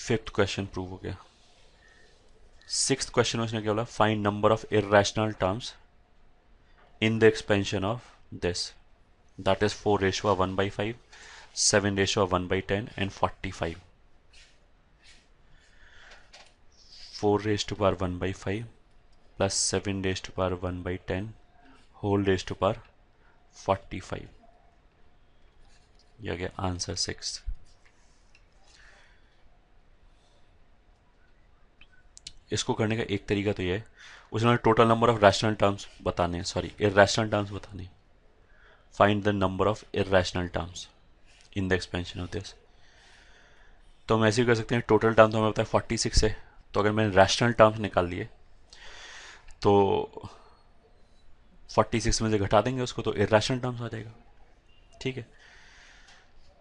Fifth question prove हो गया। Sixth question में उसने क्या बोला, find number of irrational terms in the expansion of this, that is 4:1/5, 7:1/10 and 45. 4:1/5 plus 7:1/10 whole raised to power 45। यह गया आंसर सिक्स। इसको करने का एक तरीका तो यह है, उसने total number of rational terms बताने हैं, सॉरी इरेशनल टर्म्स बताने, find the number of irrational terms in the expansion of this. तो हम ऐसे ही कर सकते हैं, टोटल टर्म तो हमें पता है 46 है, तो अगर मैंने रैशनल टर्म्स निकाल लिए तो 46 में से घटा देंगे उसको तो इरेशनल टर्म्स आ जाएगा। ठीक है,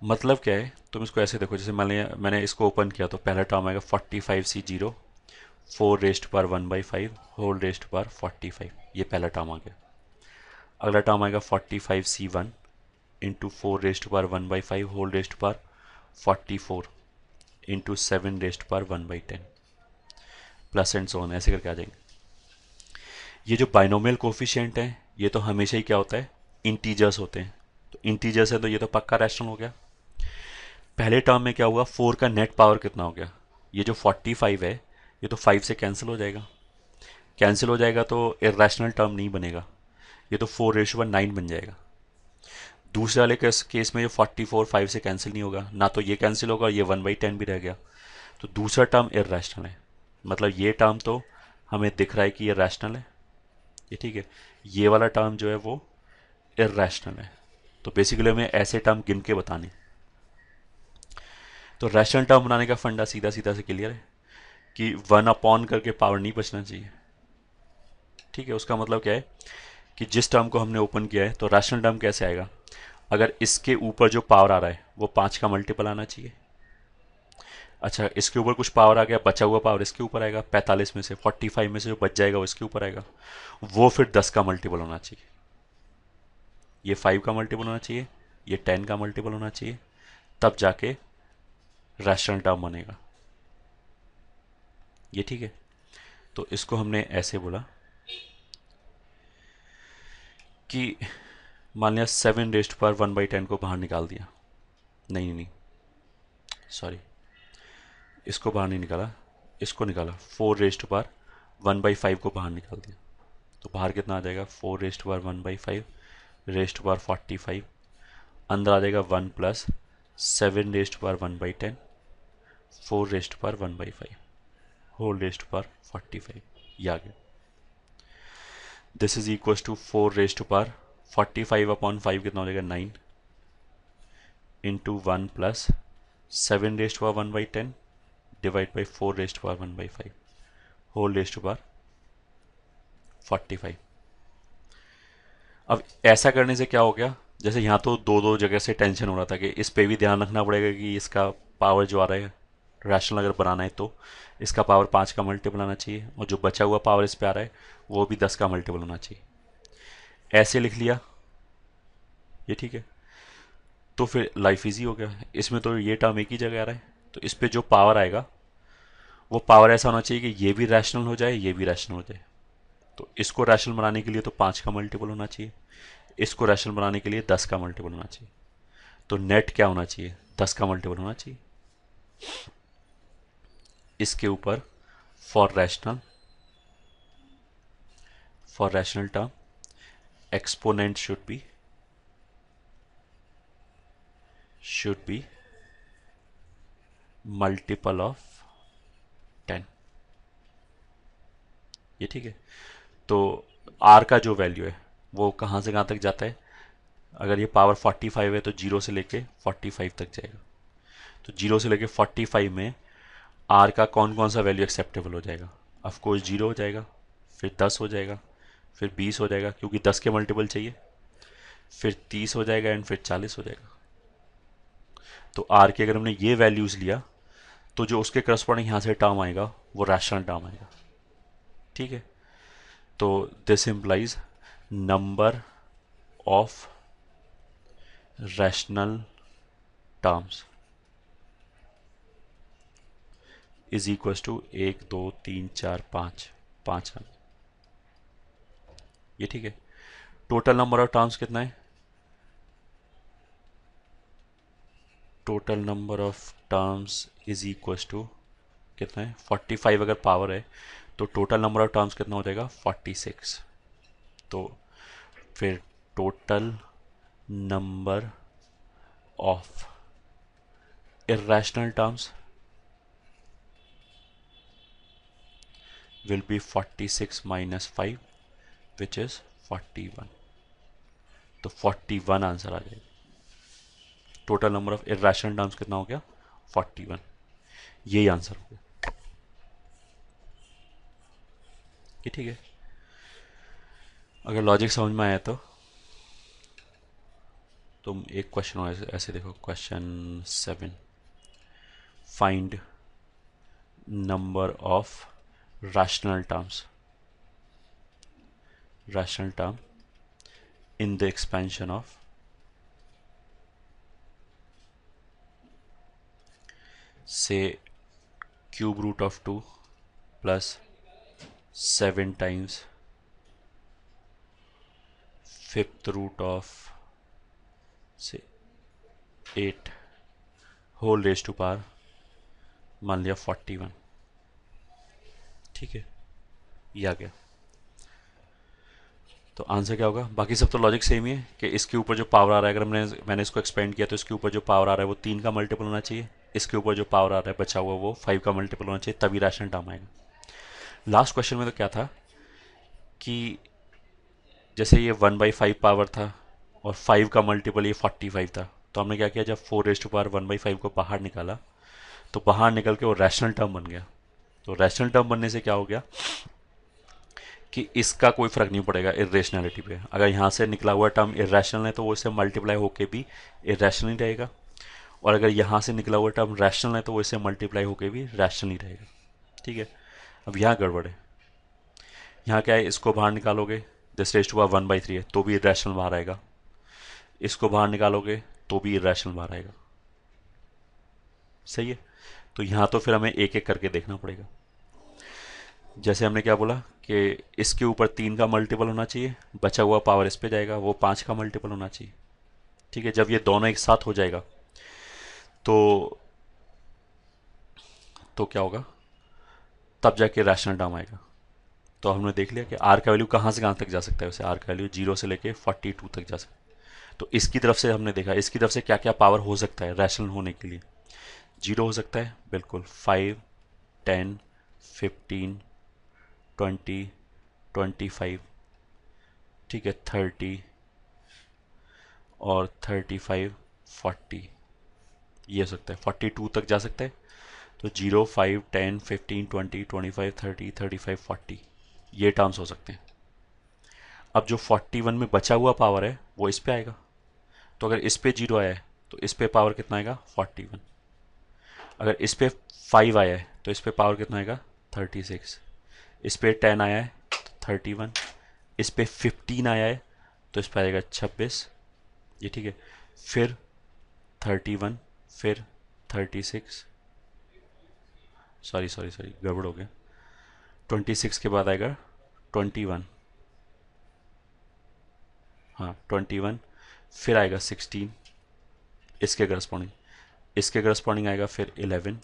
मतलब क्या है, तुम इसको ऐसे देखो, जैसे मैंने इसको ओपन किया तो पहला टर्म आएगा 45C0 4:1/5 होल रेस्ट पर 45, ये पहला टर्म आ गया। अगला टर्म आएगा 45C1 इंटू 4:1/5 होल रेस्ट पर 44 into 7:1/10 plus and so on, ऐसे करके आ जाएंगे। ये जो बाइनोमियल कोफिशिएंट है ये तो हमेशा ही क्या होता है, इंटीजर्स होते हैं, तो इंटीजर्स है तो ये तो पक्का रैशनल हो गया। पहले टर्म में क्या हुआ, 4 का नेट पावर कितना हो गया, ये जो 45 है ये तो 5 से कैंसिल हो जाएगा, कैंसिल हो जाएगा तो इरेशनल टर्म नहीं बनेगा, ये तो 4:9 बन जाएगा। दूसरे वाले केस में जो 44 5 से कैंसिल नहीं होगा, ना तो ये कैंसिल होगा और ये 1/10 भी रह गया, तो दूसरा टर्म इरेशनल है। मतलब ये टर्म तो हमें दिख रहा है कि ये रैशनल है, ये ठीक है, ये वाला टर्म जो है वो इरेशनल है। तो बेसिकली हमें ऐसे टर्म गिन के बताने। तो रैशनल टर्म बनाने का फंडा सीधा सीधा से क्लियर है कि 1 करके पावर नहीं बचना चाहिए। ठीक है, उसका मतलब क्या है कि जिस टर्म को हमने ओपन किया है तो रैशनल टर्म कैसे आएगा, अगर इसके ऊपर जो पावर आ रहा है वो 5 का मल्टीपल आना चाहिए। अच्छा, इसके ऊपर कुछ पावर आ गया, बचा हुआ पावर इसके ऊपर आएगा, 45 में से 45 में से जो बच जाएगा वो इसके ऊपर आएगा, वो फिर 10 का मल्टीपल होना चाहिए। ये 5 का मल्टीपल होना चाहिए, ये 10 का मल्टीपल होना चाहिए, तब जाके रैशनल टर्म बनेगा। ये ठीक है, तो इसको हमने ऐसे बोला कि मान लिया 7:1/10 को बाहर निकाल दिया, नहीं नहीं सॉरी, इसको बाहर नहीं निकाला, इसको निकाला, 4:1/5 को बाहर निकाल दिया, तो बाहर कितना आ जाएगा, 4:1/5 45, अंदर आ जाएगा 1 प्लस 7:1/10 4:1/5 होल रेस्ट पर 45, ये आ गया। दिस इज इक्वल टू 4:45/5 कितना हो जाएगा 9 into 1 plus 7:1/10 divide by 4:1/5 whole raised पर 45। अब ऐसा करने से क्या हो गया, जैसे यहाँ तो दो दो जगह से टेंशन हो रहा था कि इस पे भी ध्यान रखना पड़ेगा कि इसका पावर जो आ रहा है रैशनल अगर बनाना है तो इसका पावर 5 का मल्टीपल आना चाहिए, और जो बचा हुआ पावर इस पे आ रहा है वो भी 10 का मल्टीपल होना चाहिए। ऐसे लिख लिया, ये ठीक है, तो फिर लाइफ इजी हो गया। इसमें तो ये टर्म एक ही जगह आ रहा है, तो इस पे जो पावर आएगा वो पावर ऐसा होना चाहिए कि ये भी रैशनल हो जाए, ये भी रैशनल हो जाए। तो इसको रैशनल बनाने के लिए तो 5 का मल्टीपल होना चाहिए, इसको रैशनल बनाने के लिए 10 का मल्टीपल होना चाहिए, तो नेट क्या होना चाहिए, 10 का मल्टीपल होना चाहिए। इसके ऊपर for rational term exponent should be multiple of 10। ये ठीक है, तो आर का जो वैल्यू है वो कहाँ से कहाँ तक जाता है, अगर ये पावर 45 है तो 0 से लेके 45 तक जाएगा, तो 0 से लेके 45 में आर का कौन कौन सा वैल्यू एक्सेप्टेबल हो जाएगा, ऑफ कोर्स 0 हो जाएगा, फिर 10 हो जाएगा, फिर 20 हो जाएगा क्योंकि 10 के मल्टीपल चाहिए, फिर 30 हो जाएगा एंड फिर 40 हो जाएगा। तो आर की अगर हमने ये वैल्यूज लिया तो जो उसके करस्पॉन्डिंग यहाँ से टर्म आएगा वो रैशनल टर्म आएगा। ठीक है, तो this implies number of rational terms is equal to 1 2 3 4 5 5 आ गया। ये ठीक है। टोटल नंबर ऑफ टर्म्स कितना है? Total number of terms is equal to कितना है? 45 अगर पावर है तो टोटल नंबर ऑफ टर्म्स कितना हो जाएगा? 46। तो फिर total number of irrational terms will be 46 minus 5 which is 41। तो 41 आंसर आ जाएगा। Total number of irrational terms कितना हो गया? 41। यही आंसर हो गया। ये ठीक है। अगर लॉजिक समझ में आया तो तुम एक क्वेश्चन और ऐसे देखो, question 7, find number of rational term in the expansion of say cube root of 2 plus 7 times fifth root of say 8 whole raised to power मान लिया 41। ठीक है, ये आ गया। तो आंसर क्या होगा? बाकी सब तो लॉजिक सेम ही है कि इसके ऊपर जो पावर आ रहा है, अगर मैंने इसको एक्सपेंड किया तो इसके ऊपर जो पावर आ रहा है वो 3 का मल्टीपल होना चाहिए, इसके ऊपर जो पावर आ रहा है बचा हुआ वो 5 का मल्टीपल होना चाहिए, तभी रैशनल टर्म आएगा। लास्ट क्वेश्चन में तो क्या था कि जैसे ये 1/5 पावर था और 5 का मल्टीपल ये 45 था, तो हमने क्या किया, जब 4⁻1/5 को बाहर निकाला तो बाहर निकल के वो रैशनल टर्म बन गया। तो रैशनल टर्म बनने से क्या हो गया कि इसका कोई फर्क नहीं पड़ेगा इरेशनैलिटी पे। अगर यहाँ से निकला हुआ टर्म इरेशनल है तो वो इससे मल्टीप्लाई होके भी इरेशनल ही रहेगा, और अगर यहाँ से निकला हुआ टर्म रैशनल है तो वो इससे मल्टीप्लाई होके भी रैशनल ही रहेगा। ठीक है, अब यहाँ गड़बड़ है। यहाँ क्या है, इसको बाहर निकालोगे 10⁻1/3 है तो भी इरेशनल बाहर आएगा, इसको बाहर निकालोगे तो भी इरेशनल बाहर आएगा। सही है, तो यहाँ तो फिर हमें एक एक करके देखना पड़ेगा। जैसे हमने क्या बोला कि इसके ऊपर 3 का मल्टीपल होना चाहिए, बचा हुआ पावर इस पे जाएगा, वो 5 का मल्टीपल होना चाहिए। ठीक है, जब ये दोनों एक साथ हो जाएगा तो क्या होगा, तब जाके रैशनल टर्म आएगा। तो हमने देख लिया कि आर का वैल्यू कहाँ से कहाँ तक जा सकता है, वैसे आर का वैल्यू 0 से लेके 42 तक जा सकता है। तो इसकी तरफ से हमने देखा, इसकी तरफ से क्या क्या पावर हो सकता है रैशनल होने के लिए। 0 हो सकता है बिल्कुल, 5 10 15 20 25, ठीक है, 30 और 35 40, ये हो सकता है 42 तक जा सकता है। तो 0 5 10 15 20 25 30 35 40 ये टर्म्स हो सकते हैं। अब जो 41 में बचा हुआ पावर है वो इस पे आएगा, तो अगर इस पे 0 आया है तो इस पे पावर कितना आएगा 41। अगर इस पे 5 आया है तो इस पे पावर कितना आएगा 36। इस पे 10 आया है तो 31। इस पे 15 आया है तो इस पे आएगा 26। ये ठीक है, फिर 31, फिर 36, सॉरी गड़बड़ हो गया, 26 के बाद आएगा 21, हाँ 21, फिर आएगा 16 इसके करस्पॉन्डिंग, इसके करस्पॉन्डिंग आएगा फिर 11,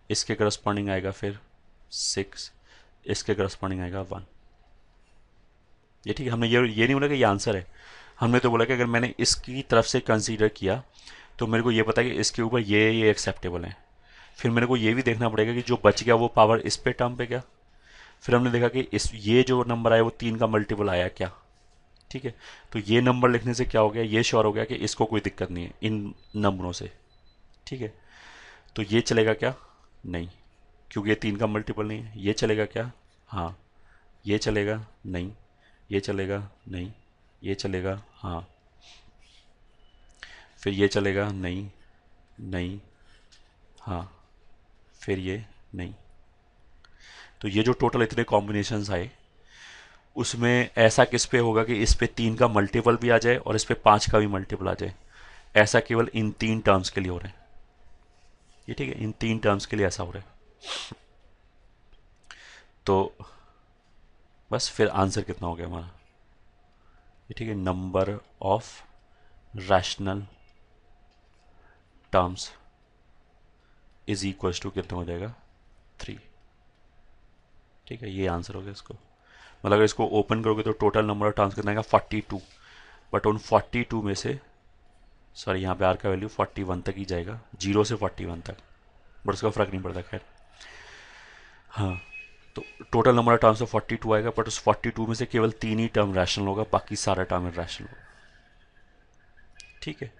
इसके करस्पॉन्डिंग आएगा फिर 6, इसके करस्पॉन्डिंग आएगा 1। ये ठीक है, हमने ये नहीं बोला कि ये आंसर है, हमने तो बोला कि अगर मैंने इसकी तरफ से कंसीडर किया तो मेरे को ये पता है कि इसके ऊपर ये एक्सेप्टेबल है। फिर मेरे को ये भी देखना पड़ेगा कि जो बच गया वो पावर इस पे टर्म पे गया। फिर हमने देखा कि ये जो नंबर आया वो 3 का मल्टीपल आया क्या। ठीक है, तो ये नंबर लिखने से क्या हो गया, ये श्योर हो गया कि इसको कोई दिक्कत नहीं है इन नंबरों से। ठीक है, तो ये चलेगा क्या, नहीं, क्योंकि ये 3 का मल्टीपल नहीं है। ये चलेगा क्या, हाँ, ये चलेगा नहीं, ये चलेगा नहीं, ये चलेगा हाँ, फिर ये चलेगा नहीं, नहीं, हाँ, फिर ये नहीं। तो ये जो टोटल इतने कॉम्बिनेशंस आए उसमें ऐसा किस पे होगा कि इस पे 3 का मल्टीपल भी आ जाए और इस पे 5 का भी मल्टीपल आ जाए। ऐसा केवल इन 3 टर्म्स के लिए हो रहा है। ये ठीक है, इन 3 टर्म्स के लिए ऐसा हो रहा है। तो बस फिर आंसर कितना हो गया हमारा, ये ठीक है, number of rational terms is equal to कितना हो जाएगा 3। ठीक है, ये आंसर हो गया इसको। मतलब अगर इसको ओपन करोगे तो टोटल नंबर ऑफ टर्म्स कितना आएगा 42, बट उन 42 में से सॉरी यहाँ पे आर का वैल्यू 41 तक ही जाएगा, 0 से 41 तक, बट उसका फर्क नहीं पड़ता। खैर हाँ, तो टोटल नंबर ऑफ टर्म्स तो 42 आएगा, बट उस 42 में से केवल 3 ही टर्म रैशनल होगा, बाकी सारा टर्म इरैशनल होगा। ठीक है,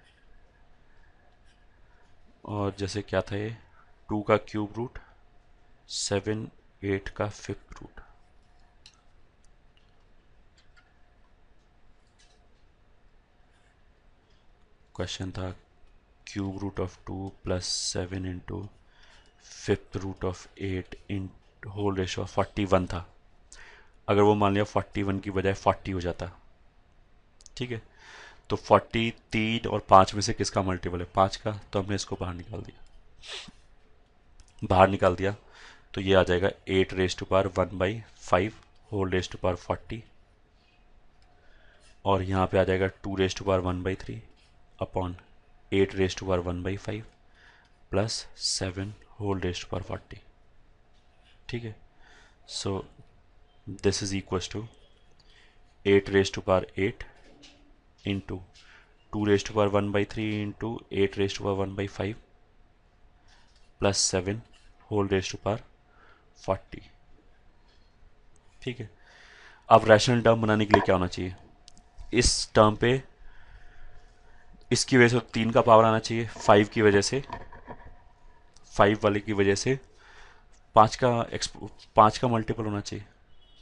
और जैसे क्या था ये, 2 का क्यूब रूट, 7 8 का फिफ्थ रूट। क्वेश्चन था cube root of 2 plus 7 into fifth root of 8 in whole ratio 41 था। अगर वो मान लिया 41 की बजाय 40 हो जाता, ठीक है, तो 40 3 और 5 में से किसका मल्टीपल है, 5 का, तो हमने इसको बाहर निकाल दिया। बाहर निकाल दिया तो ये आ जाएगा 8 raise to power 1/5 whole raise to power 40, और यहाँ पे आ जाएगा 2 raise to power 1/3 upon 8 raise to power 1/5 plus 7 whole raise to power 40। ठीक है, so this is equal to 8 raise to power 8 into 2 raise to power 1/3 into 8 raise to power 1/5 plus 7 whole raise to power 40। ठीक है, अब rational term बनाने के लिए क्या होना चाहिए, इस टर्म पे इसकी वजह से 3 का पावर आना चाहिए, 5 की वजह से, 5 वाले की वजह से 5 का मल्टीपल होना चाहिए।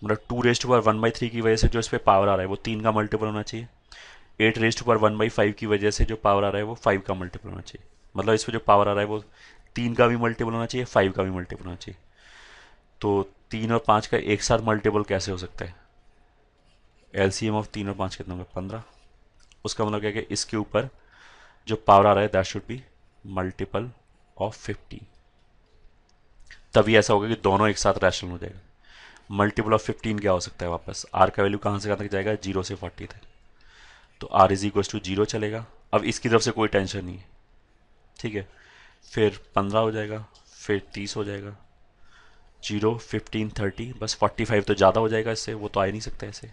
मतलब 2 रेज टू पावर 1/3 की वजह से जो इस पर पावर आ रहा है वो 3 का मल्टीपल होना चाहिए। 8 रेज टू पावर 1/5 की वजह से जो पावर आ रहा है वो 5 का मल्टीपल होना चाहिए। मतलब इस पर जो पावर आ रहा है वो 3 का भी मल्टीपल होना चाहिए, 5 का भी मल्टीपल होना चाहिए। तो 3 और 5 का एक साथ मल्टीपल कैसे हो सकता है, एलसीएम ऑफ 3 और 5 कितना होगा 15। उसका मतलब क्या है कि इसके ऊपर जो पावर आ रहा है that should be multiple of 15, तभी ऐसा होगा कि दोनों एक साथ रैशनल हो जाएगा। मल्टीपल ऑफ 15 क्या हो सकता है, वापस आर का वैल्यू कहाँ से कहाँ तक जाएगा, 0 से 40 तक, तो आर इज इक्वल टू 0 चलेगा। अब इसकी तरफ से कोई टेंशन नहीं है, ठीक है, फिर 15 हो जाएगा, फिर 30 हो जाएगा, 0 15 30, बस 45 तो ज़्यादा हो जाएगा इससे, वो तो आ ही नहीं सकता ऐसे।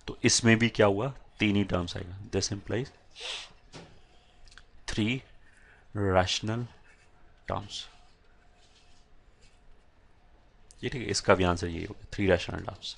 तो इसमें भी क्या हुआ, 3 ही टर्म्स आएगा, दिस इम्प्लाइज 3 रैशनल टर्म्स। ये ठीक है, इसका भी आंसर यही होगा, 3 रैशनल टर्म्स।